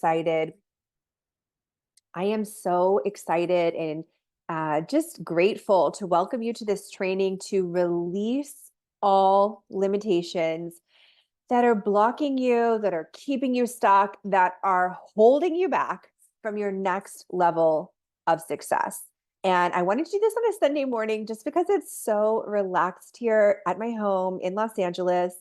excited. I am so excited and just grateful to welcome you to this training to release all limitations that are blocking you, that are keeping you stuck, that are holding you back from your next level of success. And I wanted to do this on a Sunday morning just because it's so relaxed here at my home in Los Angeles.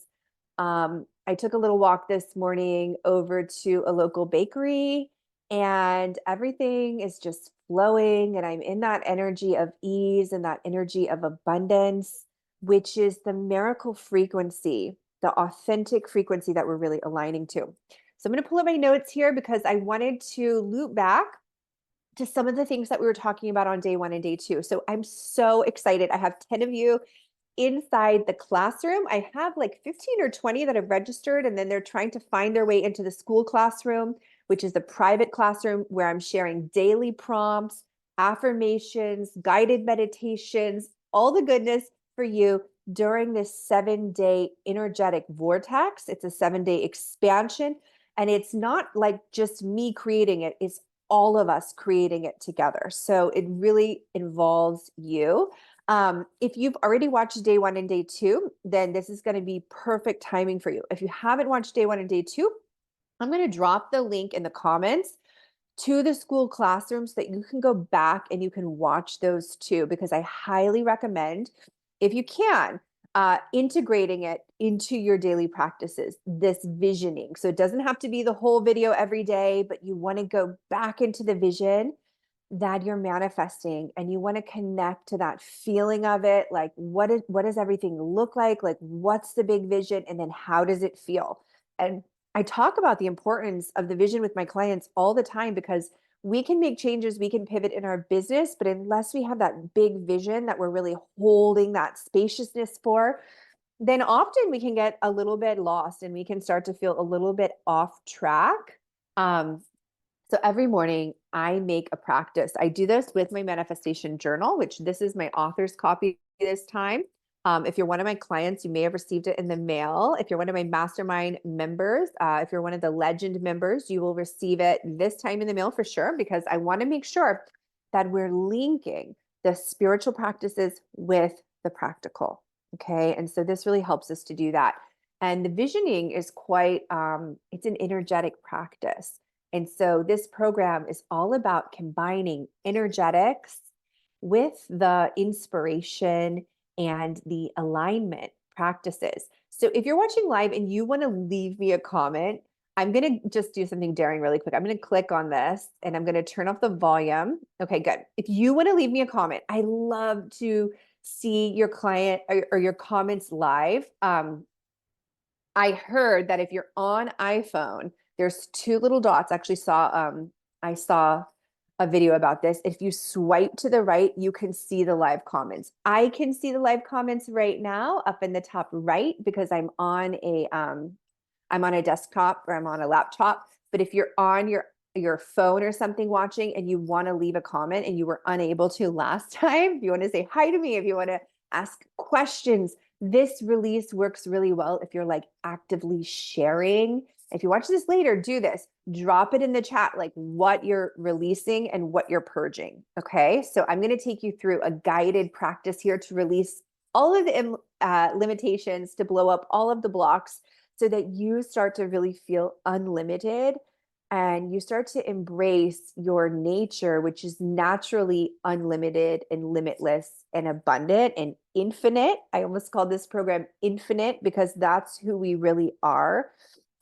I took a little walk this morning over to a local bakery, and everything is just flowing. And I'm in that energy of ease and that energy of abundance, which is the miracle frequency, the authentic frequency that we're really aligning to. So I'm going to pull up my notes here because I wanted to loop back to some of the things that we were talking about on day 1 and day 2. So I'm so excited. I have 10 of you inside the classroom. I have like 15 or 20 that have registered, and then they're trying to find their way into the Skool classroom, which is the private classroom where I'm sharing daily prompts, affirmations, guided meditations, all the goodness for you during this 7-day energetic vortex. It's a 7-day expansion, and it's not like just me creating it. It's all of us creating it together. So it really involves you. If you've already watched day 1 and day 2, then this is going to be perfect timing for you. If you haven't watched day 1 and day 2, I'm going to drop the link in the comments to the Skool classroom so that you can go back and you can watch those too, because I highly recommend, if you can, integrating it into your daily practices, this visioning. So it doesn't have to be the whole video every day, but you want to go back into the vision that you're manifesting, and you want to connect to that feeling of it. Like, what does everything look like? Like, what's the big vision? And then how does it feel? And I talk about the importance of the vision with my clients all the time, because we can make changes, we can pivot in our business, but unless we have that big vision that we're really holding that spaciousness for, then often we can get a little bit lost and we can start to feel a little bit off track. So every morning I make a practice. I do this with my manifestation journal, which this is my author's copy this time. If you're one of my clients, you may have received it in the mail. If you're one of my mastermind members, if you're one of the legend members, you will receive it this time in the mail for sure, because I want to make sure that we're linking the spiritual practices with the practical. Okay. And so this really helps us to do that. And the visioning is quite, it's an energetic practice. And so this program is all about combining energetics with the inspiration and the alignment practices. So if you're watching live and you want to leave me a comment, I'm going to just do something daring really quick. I'm going to click on this and I'm going to turn off the volume. Okay, good. If you want to leave me a comment, I love to see your client or your comments live. I heard that if you're on iPhone, there's 2 little dots. Actually I saw a video about this. If you swipe to the right, you can see the live comments. I can see the live comments right now up in the top right because I'm on a desktop or I'm on a laptop. But if you're on your phone or something watching and you want to leave a comment and you were unable to last time, if you want to say hi to me, if you want to ask questions, this release works really well if you're like actively sharing. If you watch this later, do this. Drop it in the chat, like what you're releasing and what you're purging. Okay. So I'm going to take you through a guided practice here to release all of the limitations, to blow up all of the blocks so that you start to really feel unlimited and you start to embrace your nature, which is naturally unlimited and limitless and abundant and infinite. I almost call this program infinite because that's who we really are.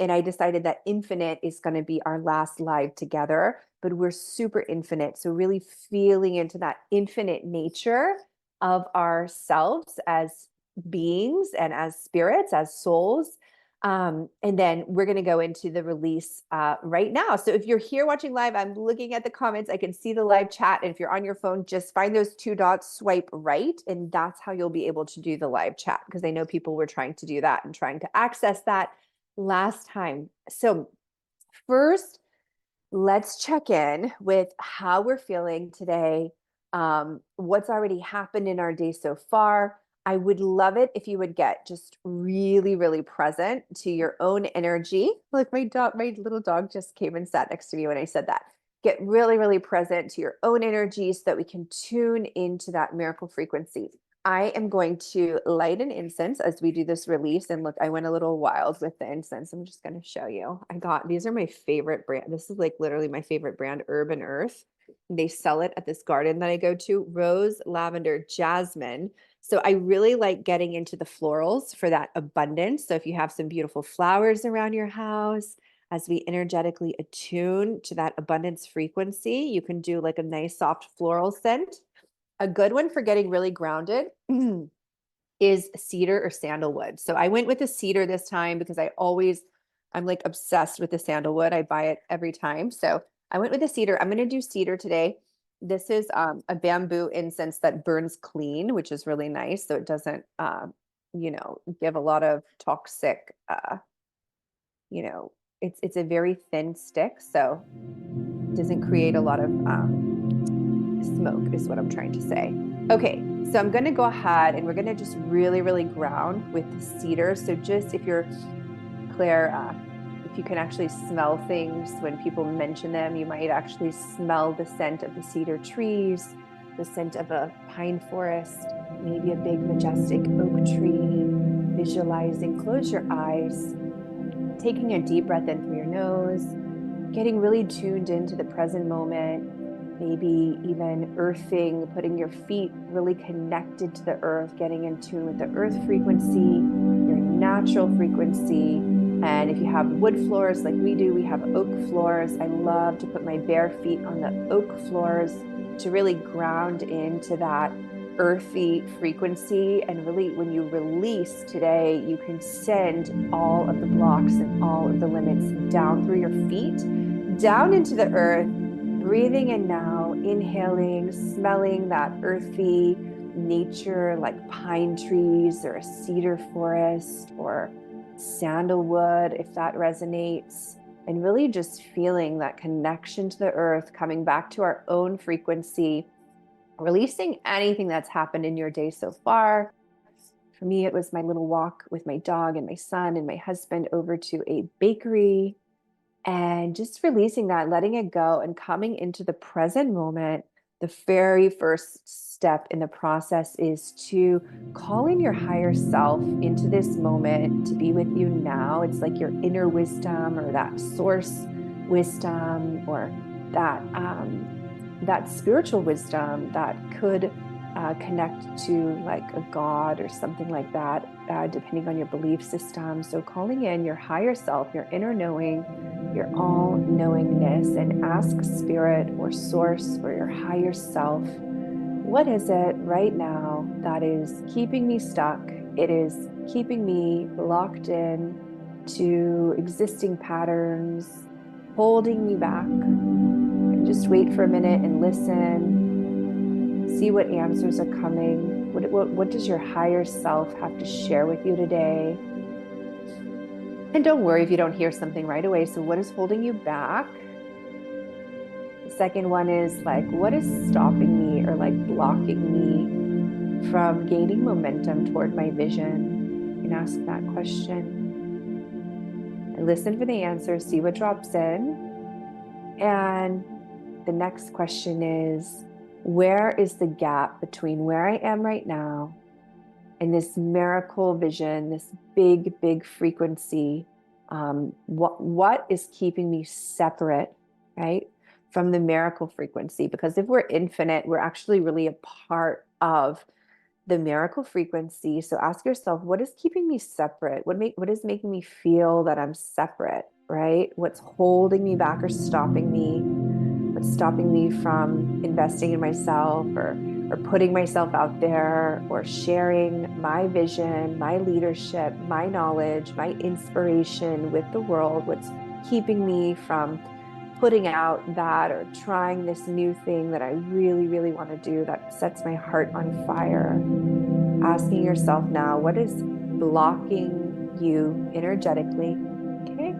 And I decided that infinite is going to be our last live together, but we're super infinite. So really feeling into that infinite nature of ourselves as beings and as spirits, as souls. And then we're going to go into the release right now. So if you're here watching live, I'm looking at the comments. I can see the live chat. And if you're on your phone, just find those 2 dots, swipe right. And that's how you'll be able to do the live chat, because I know people were trying to do that and trying to access that last time. So first, let's check in with how we're feeling today. What's already happened in our day so far. I would love it if you would get just really, really present to your own energy. Like my little dog just came and sat next to me when I said that. Get really, really present to your own energy so that we can tune into that miracle frequency. I am going to light an incense as we do this release. And look, I went a little wild with the incense. I'm just going to show you. These are my favorite brand. This is like literally my favorite brand, Urban Earth. They sell it at this garden that I go to, rose, lavender, jasmine. So I really like getting into the florals for that abundance. So if you have some beautiful flowers around your house, as we energetically attune to that abundance frequency, you can do like a nice soft floral scent. A good one for getting really grounded is cedar or sandalwood. So I went with the cedar this time because I'm like obsessed with the sandalwood. I buy it every time. So I went with the cedar. I'm going to do cedar today. This is a bamboo incense that burns clean, which is really nice. So it doesn't, give a lot of toxic, it's a very thin stick. So it doesn't create a lot of smoke is what I'm trying to say. Okay, so I'm going to go ahead and we're going to just really, really ground with the cedar. So just if you're, Claire, if you can actually smell things when people mention them, you might actually smell the scent of the cedar trees, the scent of a pine forest, maybe a big majestic oak tree, visualizing, close your eyes, taking a deep breath in through your nose, getting really tuned into the present moment, maybe even earthing, putting your feet really connected to the earth, getting in tune with the earth frequency, your natural frequency. And if you have wood floors like we do, we have oak floors. I love to put my bare feet on the oak floors to really ground into that earthy frequency. And really, when you release today, you can send all of the blocks and all of the limits down through your feet, down into the earth, breathing in now, inhaling, smelling that earthy nature like pine trees or a cedar forest or sandalwood, if that resonates, and really just feeling that connection to the earth, coming back to our own frequency, releasing anything that's happened in your day so far. For me, it was my little walk with my dog and my son and my husband over to a bakery, and just releasing that, letting it go and coming into the present moment. The very first step in the process is to call in your higher self into this moment to be with you now. It's like your inner wisdom or that source wisdom or that spiritual wisdom that could connect to like a God or something like that, depending on your belief system. So calling in your higher self, your inner knowing, your all-knowingness, and ask spirit or source or your higher self, what is it right now that is keeping me stuck? It is keeping me locked in to existing patterns, holding me back. And just wait for a minute and listen. See what answers are coming. What does your higher self have to share with you today? And don't worry if you don't hear something right away. So what is holding you back? The second one is like, what is stopping me or like blocking me from gaining momentum toward my vision? You can ask that question and listen for the answer, see what drops in. And the next question is, where is the gap between where I am right now and this miracle vision, this big, big frequency? What is keeping me separate, right, from the miracle frequency? Because if we're infinite, we're actually really a part of the miracle frequency. So ask yourself, what is keeping me separate? What is making me feel that I'm separate, right? What's holding me back or stopping me? What's stopping me from investing in myself or putting myself out there or sharing my vision, my leadership, my knowledge, my inspiration with the world? What's keeping me from putting out that or trying this new thing that I really, really want to do that sets my heart on fire? Asking yourself now, what is blocking you energetically? Okay.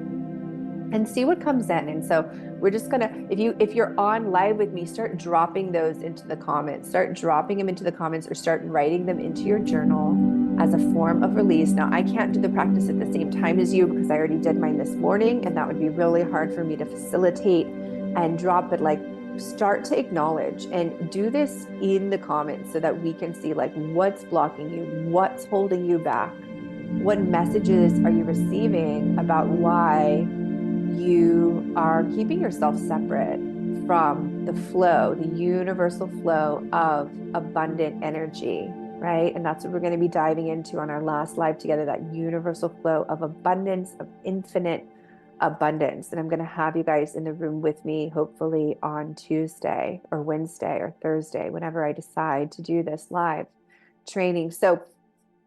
and see what comes in. And so we're just gonna, if you're on live with me, start dropping those into the comments, start dropping them into the comments, or start writing them into your journal as a form of release. Now, I can't do the practice at the same time as you because I already did mine this morning, and that would be really hard for me to facilitate and drop. But like, start to acknowledge and do this in the comments so that we can see like what's blocking you, what's holding you back, what messages are you receiving about why you are keeping yourself separate from the flow, the universal flow of abundant energy, right? And that's what we're going to be diving into on our last live together, that universal flow of abundance, of infinite abundance. And I'm going to have you guys in the room with me, hopefully on Tuesday or Wednesday or Thursday, whenever I decide to do this live training. So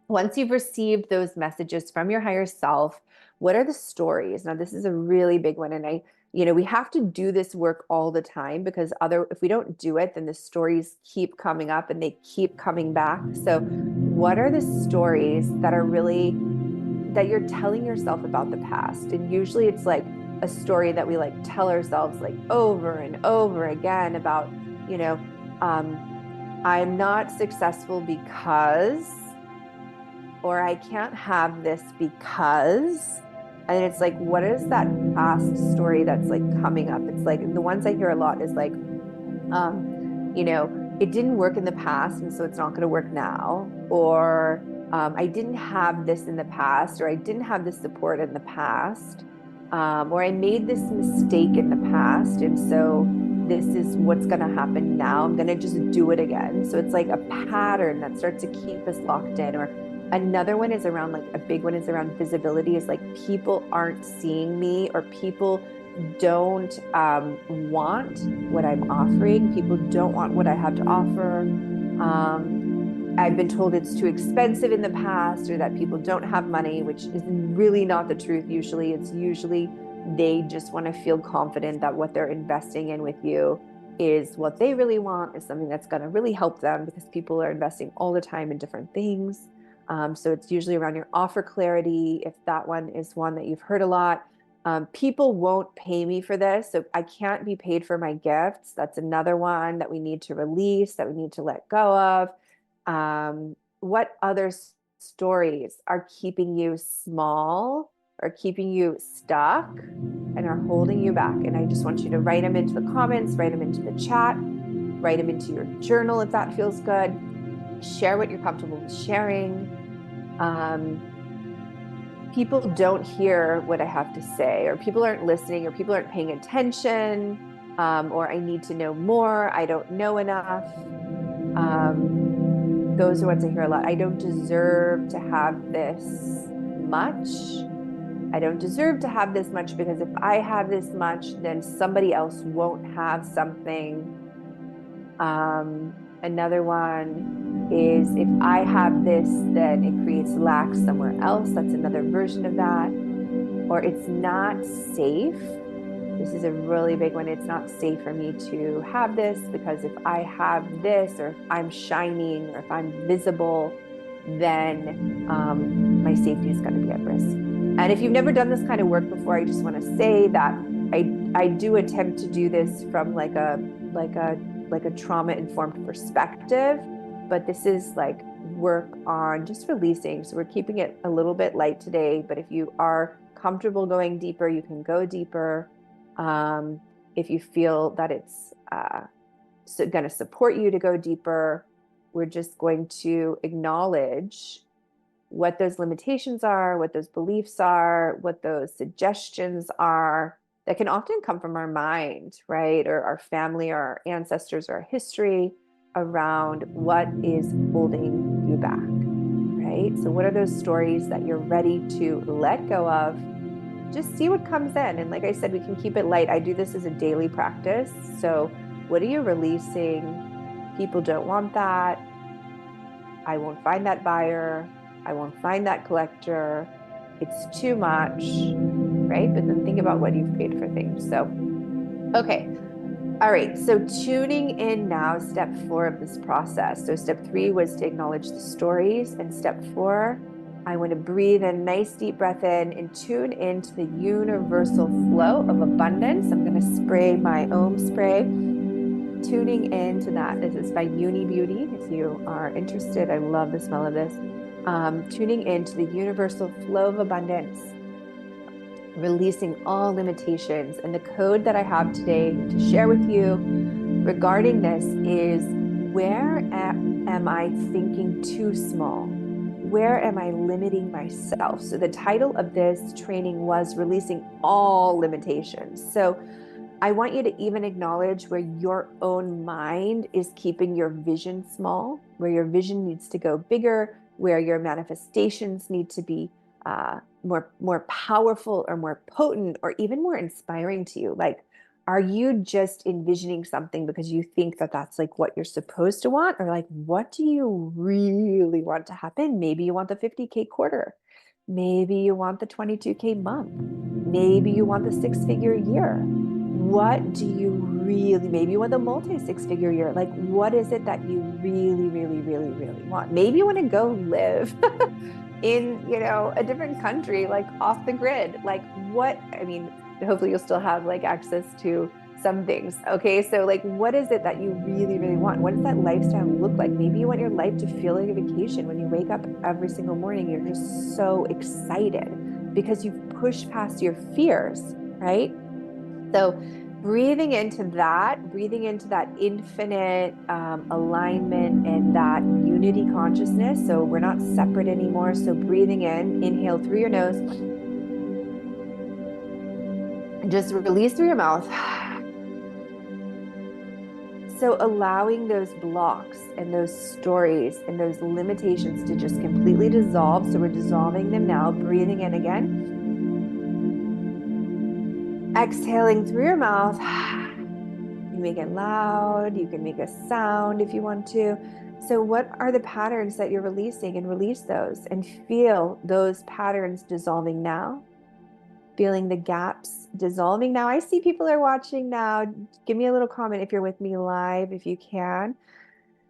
once you've received those messages from your higher self, what are the stories? Now, this is a really big one. And we have to do this work all the time because if we don't do it, then the stories keep coming up and they keep coming back. So what are the stories that you're telling yourself about the past? And usually it's like a story that we like tell ourselves like over and over again about, I'm not successful because, or I can't have this because. And it's like, what is that past story that's like coming up? It's like the ones I hear a lot is like, it didn't work in the past, and so it's not going to work now. Or I didn't have this in the past, or I didn't have this support in the past, or I made this mistake in the past, and so this is what's going to happen now. I'm going to just do it again. So it's like a pattern that starts to keep us locked in. Or another one is around, like a big one is around visibility, is like people aren't seeing me, or people don't want what I'm offering. People don't want what I have to offer. I've been told it's too expensive in the past, or that people don't have money, which is really not the truth. Usually they just want to feel confident that what they're investing in with you is what they really want, is something that's going to really help them, because people are investing all the time in different things. So it's usually around your offer clarity, if that one is one that you've heard a lot. People won't pay me for this, so I can't be paid for my gifts. That's another one that we need to release, that we need to let go of. What other stories are keeping you small, or keeping you stuck, and are holding you back? And I just want you to write them into the comments, write them into the chat, write them into your journal if that feels good. Share what you're comfortable with sharing. People don't hear what I have to say, or people aren't listening, or people aren't paying attention, or I need to know more, I don't know enough. Those are ones I hear a lot. I don't deserve to have this much. I don't deserve to have this much, because if I have this much, then somebody else won't have something. Another one is, if I have this, then it creates lack somewhere else. That's another version of that. Or it's not safe. This is a really big one. It's not safe for me to have this, because if I have this, or if I'm shining, or if I'm visible, then my safety is going to be at risk. And if you've never done this kind of work before, I just want to say that I do attempt to do this from like a trauma-informed perspective, but this is like work on just releasing. So we're keeping it a little bit light today, but if you are comfortable going deeper, you can go deeper. If you feel that it's going to support you to go deeper, we're just going to acknowledge what those limitations are, what those beliefs are, what those suggestions are that can often come from our mind, right? Or our family, or our ancestors, or our history around what is holding you back, right? So what are those stories that you're ready to let go of? Just see what comes in. And like I said, we can keep it light. I do this as a daily practice. So what are you releasing? People don't want that. I won't find that buyer. I won't find that collector. It's too much, right? But then think about what you've paid for things. So, okay. All right. So tuning in now, step 4 of this process. So step 3 was to acknowledge the stories. And step 4 I want to breathe a nice deep breath in and tune into the universal flow of abundance. I'm going to spray my Om spray, tuning into that. This is by Uni Beauty. If you are interested, I love the smell of this. Tuning into the universal flow of abundance, releasing all limitations. And the code that I have today to share with you regarding this is, where am I thinking too small? Where am I limiting myself? So the title of this training was Releasing All Limitations. So I want you to even acknowledge where your own mind is keeping your vision small, where your vision needs to go bigger, where your manifestations need to be more powerful or more potent or even more inspiring to you. Like, are you just envisioning something because you think that that's like what you're supposed to want? Or like, what do you really want to happen? Maybe you want the 50K quarter. Maybe you want the 22K month. Maybe you want the 6-figure year. What do you really, maybe you want the multi 6-figure year. Like, what is it that you really, really, really, really want? Maybe you want to go live in, a different country, like off the grid. Like, what, I mean, hopefully you'll still have like access to some things. Okay. So like, what is it that you really, really want? What does that lifestyle look like? Maybe you want your life to feel like a vacation. When you wake up every single morning, you're just so excited because you've pushed past your fears, right? So breathing into that infinite alignment and that unity consciousness. So we're not separate anymore. So breathing in, inhale through your nose, and just release through your mouth. So allowing those blocks and those stories and those limitations to just completely dissolve. So we're dissolving them now, breathing in again. Exhaling through your mouth. You make it loud. You can make a sound if you want to. So what are the patterns that you're releasing? And release those and feel those patterns dissolving now. Feeling the gaps dissolving now. I see people are watching now. Give me a little comment if you're with me live, if you can.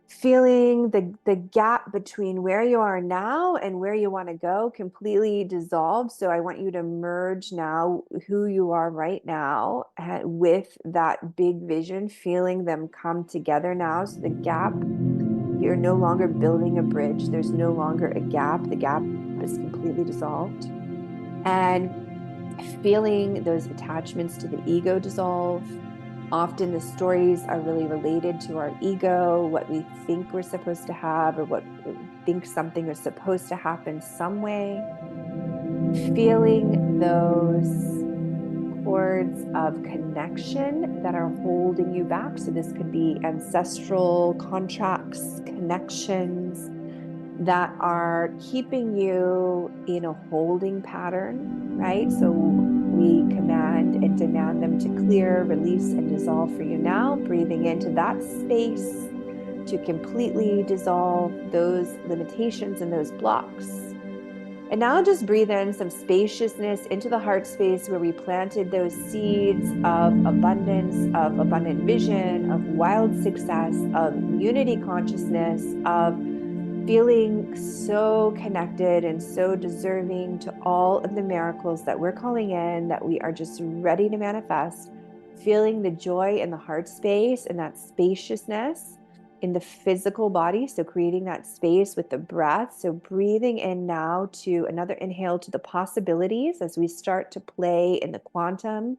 Feeling the gap between where you are now and where you want to go completely dissolve. So I want you to merge now who you are right now with that big vision, feeling them come together now. So the gap, you're no longer building a bridge. There's no longer a gap. The gap is completely dissolved. And feeling those attachments to the ego dissolve. Often the stories are really related to our ego, what we think we're supposed to have, or what we think something is supposed to happen some way. Feeling those cords of connection that are holding you back. So this could be ancestral contracts, connections that are keeping you in a holding pattern, right? So we command and demand them to clear, release, and dissolve for you now, breathing into that space to completely dissolve those limitations and those blocks. And now just breathe in some spaciousness into the heart space where we planted those seeds of abundance, of abundant vision, of wild success, of unity consciousness, of feeling so connected and so deserving to all of the miracles that we're calling in, that we are just ready to manifest, feeling the joy in the heart space and that spaciousness in the physical body. So creating that space with the breath. So breathing in now to another inhale to the possibilities as we start to play in the quantum.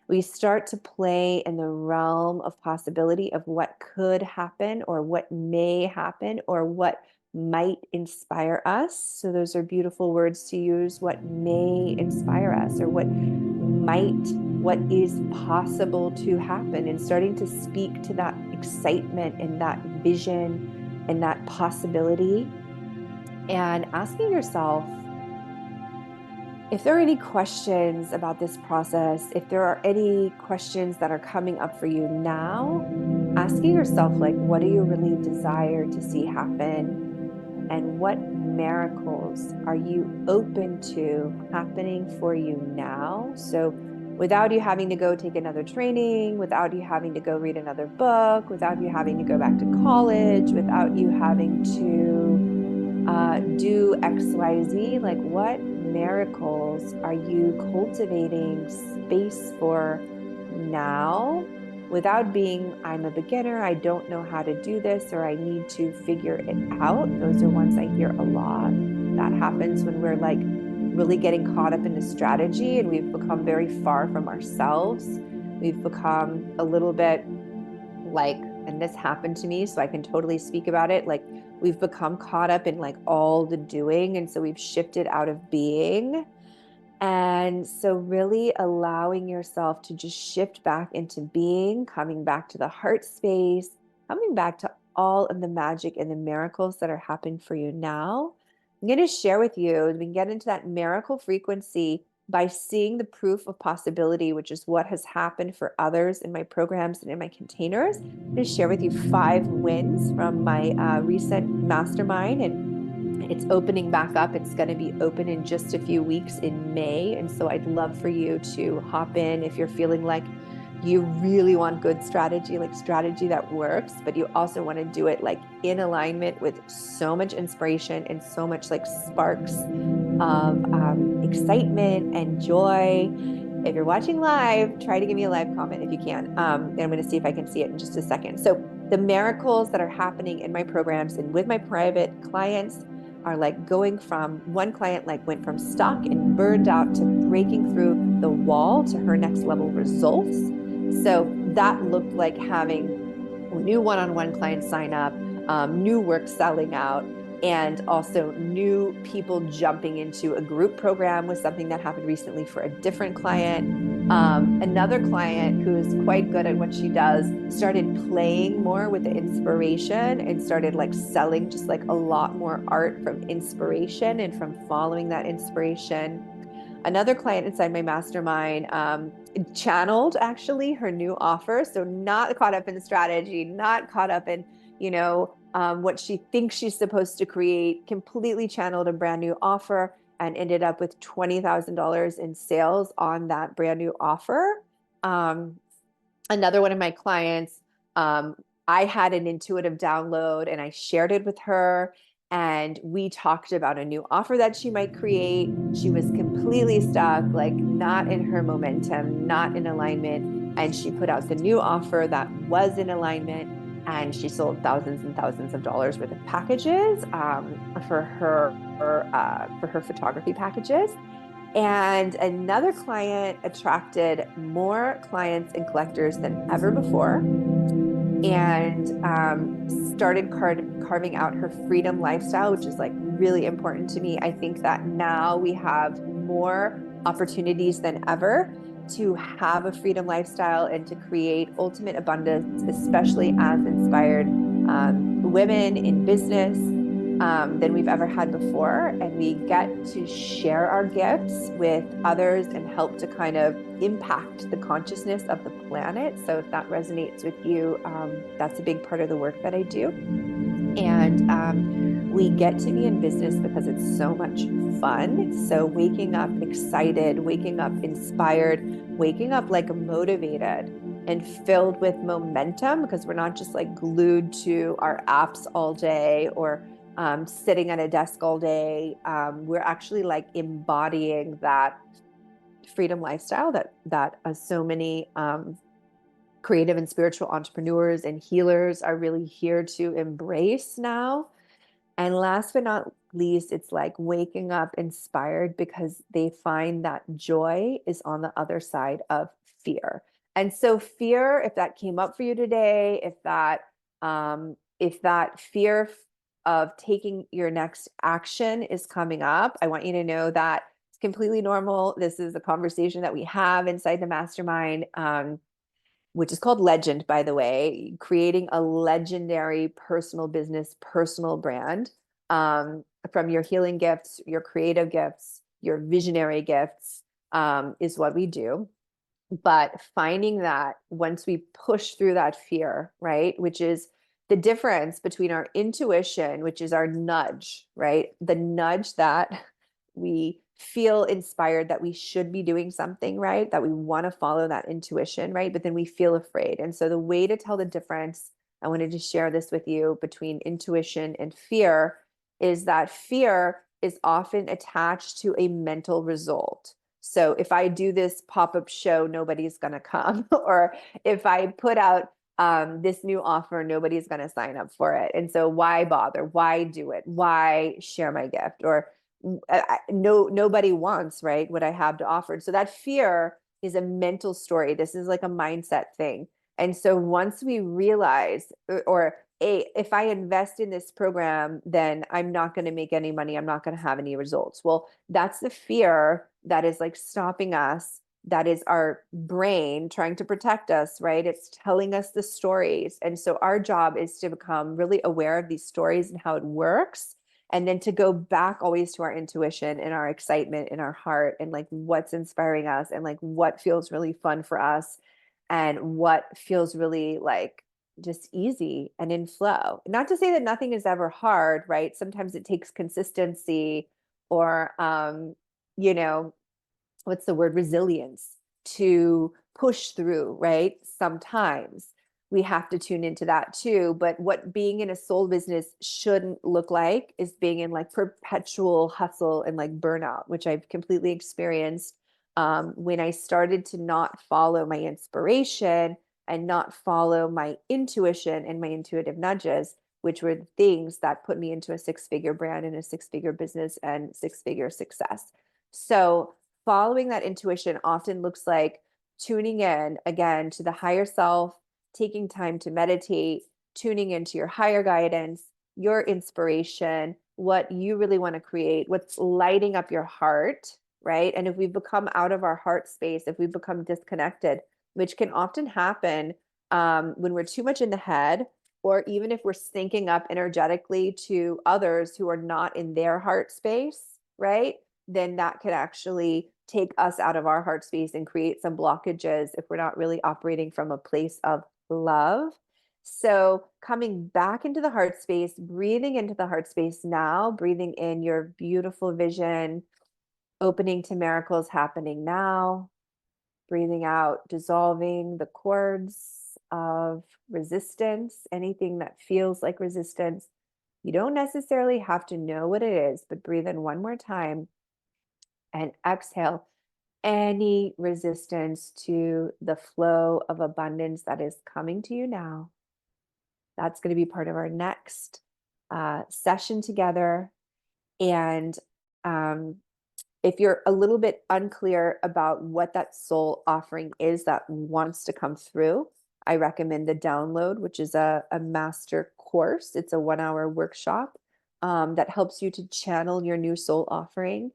We start to play in the realm of possibility of what could happen or what may happen or what might inspire us. So those are beautiful words to use. What may inspire us, or what is possible to happen, and starting to speak to that excitement and that vision and that possibility, and asking yourself, if there are any questions about this process, if there are any questions that are coming up for you now, asking yourself, like, what do you really desire to see happen? And what miracles are you open to happening for you now? So without you having to go take another training, without you having to go read another book, without you having to go back to college, without you having to do XYZ, like what miracles are you cultivating space for now without being, I'm a beginner, I don't know how to do this, or I need to figure it out. Those are ones I hear a lot. That happens when we're like really getting caught up in the strategy and we've become very far from ourselves. We've become a little bit like, and this happened to me, so I can totally speak about it. Like, we've become caught up in like all the doing. And so we've shifted out of being. And so, really allowing yourself to just shift back into being, coming back to the heart space, coming back to all of the magic and the miracles that are happening for you now. I'm going to share with you, we can get into that miracle frequency by seeing the proof of possibility, which is what has happened for others in my programs and in my containers. I'm going to share with you 5 wins from my recent mastermind, and it's opening back up. It's going to be open in just a few weeks in May. And so I'd love for you to hop in if you're feeling like you really want good strategy, like strategy that works, but you also want to do it like in alignment with so much inspiration and so much like sparks of excitement and joy. If you're watching live, try to give me a live comment if you can. And I'm going to see if I can see it in just a second. So the miracles that are happening in my programs and with my private clients are like going from, one client like went from stuck and burned out to breaking through the wall to her next level results. So that looked like having new one-on-one clients sign up, new work selling out, and also new people jumping into a group program was something that happened recently for a different client. Another client who is quite good at what she does started playing more with the inspiration and started like selling just like a lot more art from inspiration and from following that inspiration. Another client inside my mastermind channeled actually her new offer. So not caught up in the strategy, not caught up in, what she thinks she's supposed to create, completely channeled a brand new offer and ended up with $20,000 in sales on that brand new offer. Another one of my clients, I had an intuitive download and I shared it with her. And we talked about a new offer that she might create. She was completely stuck, like not in her momentum, not in alignment. And she put out the new offer that was in alignment. And she sold thousands and thousands of dollars worth of packages for her photography packages. And another client attracted more clients and collectors than ever before, and started carving out her freedom lifestyle, which is like really important to me. I think that now we have more opportunities than ever to have a freedom lifestyle and to create ultimate abundance, especially as inspired women in business, than we've ever had before. And we get to share our gifts with others and help to kind of impact the consciousness of the planet. So if that resonates with you, that's a big part of the work that I do. And we get to be in business because it's so much fun. So waking up excited, waking up inspired, waking up like motivated and filled with momentum, because we're not just like glued to our apps all day or sitting at a desk all day. We're actually like embodying that freedom lifestyle that so many creative and spiritual entrepreneurs and healers are really here to embrace now. And last but not least, it's like waking up inspired because they find that joy is on the other side of fear. And so fear, if that came up for you today, if that fear of taking your next action is coming up, I want you to know that it's completely normal. This is a conversation that we have inside the mastermind, which is called Legend, by the way, creating a legendary personal business, personal brand, from your healing gifts, your creative gifts, your visionary gifts, is what we do. But finding that once we push through that fear, right, which is the difference between our intuition, which is our nudge, right, the nudge that we feel inspired that we should be doing something, right, that we want to follow that intuition, right, but then we feel afraid. And so the way to tell the difference, I wanted to share this with you, between intuition and fear is that fear is often attached to a mental result. So if I do this pop-up show, nobody's going to come. Or if I put out this new offer, nobody's going to sign up for it. And so why bother? Why do it? Why share my gift? Or nobody wants, right, what I have to offer. So that fear is a mental story. This is like a mindset thing. And so once we realize, or if I invest in this program, then I'm not going to make any money. I'm not going to have any results. Well, that's the fear that is like stopping us. That is our brain trying to protect us, right? It's telling us the stories. And so our job is to become really aware of these stories and how it works. And then to go back always to our intuition and our excitement in our heart and like what's inspiring us and like what feels really fun for us and what feels really like just easy and in flow. Not to say that nothing is ever hard, right? Sometimes it takes consistency or, you know, what's the word, resilience to push through, right? Sometimes we have to tune into that too. But what being in a soul business shouldn't look like is being in like perpetual hustle and like burnout, which I've completely experienced when I started to not follow my inspiration and not follow my intuition and my intuitive nudges, which were the things that put me into a six-figure brand and a six-figure business and six-figure success. So following that intuition often looks like tuning in again to the higher self, taking time to meditate, tuning into your higher guidance, your inspiration, what you really want to create, what's lighting up your heart, right? And if we've become out of our heart space, if we've become disconnected, which can often happen when we're too much in the head, or even if we're syncing up energetically to others who are not in their heart space, right? Then that could actually take us out of our heart space and create some blockages if we're not really operating from a place of love. So coming back into the heart space, breathing into the heart space now, breathing in your beautiful vision, opening to miracles happening now, breathing out, dissolving the cords of resistance, anything that feels like resistance. You don't necessarily have to know what it is, but breathe in one more time and exhale any resistance to the flow of abundance that is coming to you now. That's going to be part of our next session together. And if you're a little bit unclear about what that soul offering is that wants to come through, I recommend the download, which is a master course. It's a 1-hour workshop that helps you to channel your new soul offering.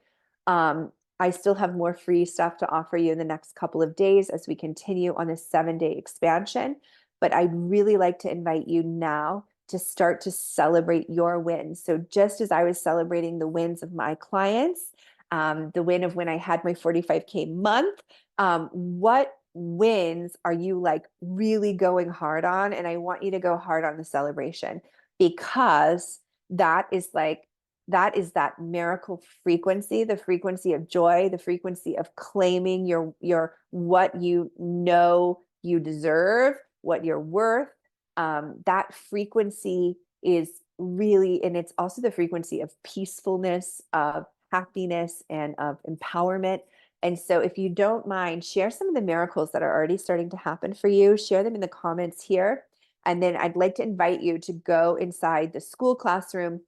I still have more free stuff to offer you in the next couple of days as we continue on this 7-day expansion. But I'd really like to invite you now to start to celebrate your wins. So just as I was celebrating the wins of my clients, the win of when I had my 45K month, what wins are you like really going hard on? And I want you to go hard on the celebration, because that is that miracle frequency, the frequency of joy, the frequency of claiming your what you know you deserve, what you're worth. That frequency is really, and it's also the frequency of peacefulness, of happiness, and of empowerment. And so if you don't mind, share some of the miracles that are already starting to happen for you. Share them in the comments here. And then I'd like to invite you to go inside the Skool classroom,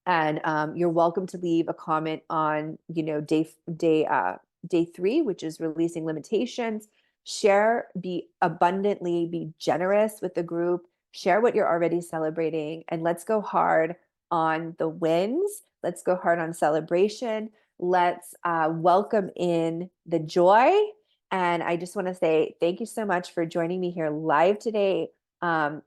and you're welcome to leave a comment on, day 3, which is releasing limitations. Share, be abundantly, be generous with the group. Share what you're already celebrating, and let's go hard on the wins. Let's go hard on celebration. Let's welcome in the joy. And I just want to say thank you so much for joining me here live today. I'm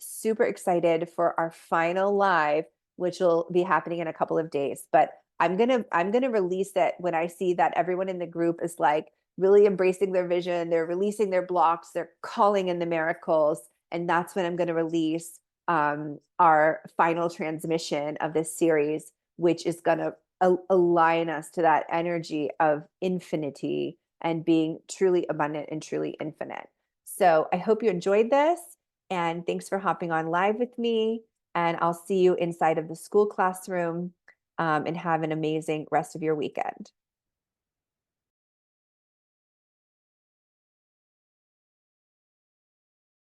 super excited for our final live, which will be happening in a couple of days. But I'm gonna release it when I see that everyone in the group is like really embracing their vision, they're releasing their blocks, they're calling in the miracles, and that's when I'm gonna release our final transmission of this series, which is gonna align us to that energy of infinity and being truly abundant and truly infinite. So I hope you enjoyed this, and thanks for hopping on live with me. and I'll see you inside of the Skool classroom, and have an amazing rest of your weekend.